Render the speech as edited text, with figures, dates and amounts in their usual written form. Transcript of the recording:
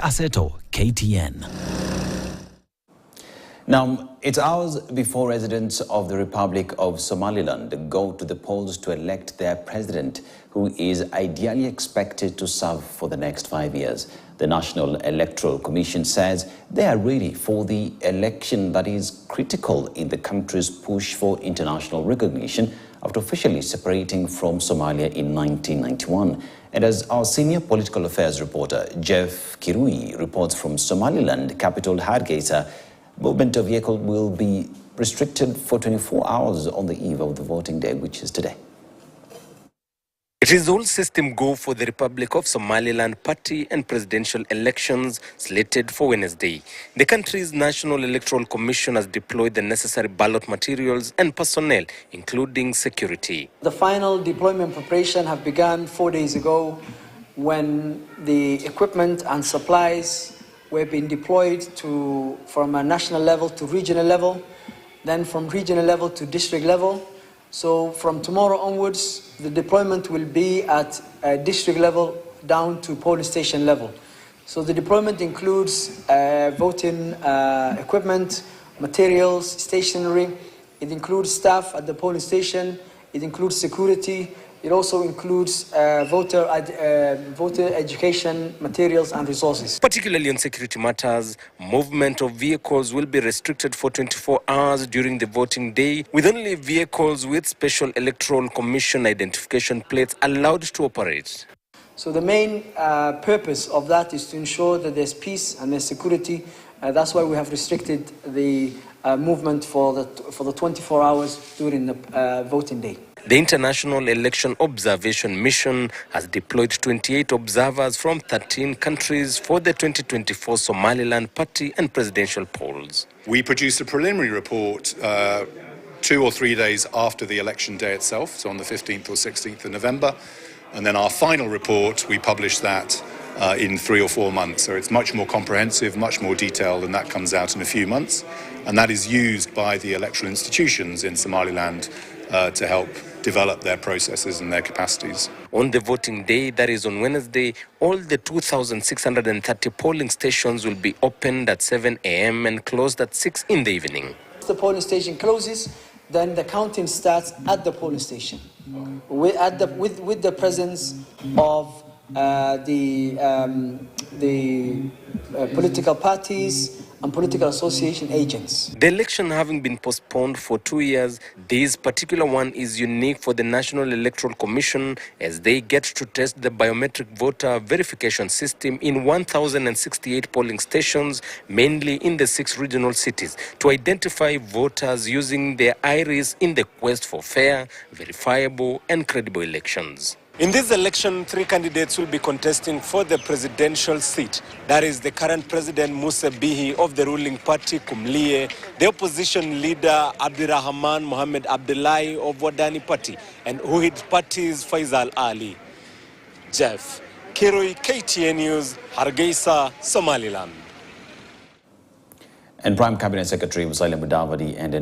Aseto, KTN. Now, it's hours before residents of the Republic of Somaliland go to the polls to elect their president, who is ideally expected to serve for the next 5 years. The National Electoral Commission says they are ready for the election that is critical in the country's push for international recognition after officially separating from Somalia in 1991. And as our senior political affairs reporter, Jeff Kirui, reports from Somaliland capital Hargeisa, movement of vehicles will be restricted for 24 hours on the eve of the voting day, which is today. It is all system go for the Republic of Somaliland party and presidential elections slated for Wednesday. The country's National Electoral Commission has deployed the necessary ballot materials and personnel, including security. The final deployment preparation have begun 4 days ago when the equipment and supplies were being deployed from a national level to regional level, then from regional level to district level. So from tomorrow onwards, the deployment will be at district level down to polling station level. So the deployment includes voting equipment, materials, stationery. It includes staff at the polling station. It includes security. It also includes voter education materials and resources. Particularly on security matters, movement of vehicles will be restricted for 24 hours during the voting day, with only vehicles with special electoral commission identification plates allowed to operate. So the main purpose of that is to ensure that there's peace and there's security. That's why we have restricted the movement for the 24 hours during the voting day. The International Election Observation Mission has deployed 28 observers from 13 countries for the 2024 Somaliland party and presidential polls. We produced a preliminary report 2 or 3 days after the election day itself, so on the 15th or 16th of November. And then our final report, we published that in 3 or 4 months. So it's much more comprehensive, much more detailed, and that comes out in a few months. And that is used by the electoral institutions in Somaliland to help develop their processes and their capacities. On the voting day, that is on Wednesday, all the 2,630 polling stations will be opened at 7 a.m. and closed at 6 in the evening. Once the polling station closes, then the counting starts at the polling station with the presence of the political parties and political association agents. The election having been postponed for 2 years, this particular one is unique for the National Electoral Commission as they get to test the biometric voter verification system in 1,068 polling stations, mainly in the 6 regional cities, to identify voters using their iris in the quest for fair, verifiable and credible elections. In this election, 3 candidates will be contesting for the presidential seat. That is the current president, Musa Bihi, of the ruling party, Kumliye, the opposition leader, Abdirahman Mohamed Abdullahi of Wadani party, and Uhid party's Faisal Ali. Jeff Kirui, KTN News, Hargeisa, Somaliland. And Prime Cabinet Secretary Musalia Mudavadi and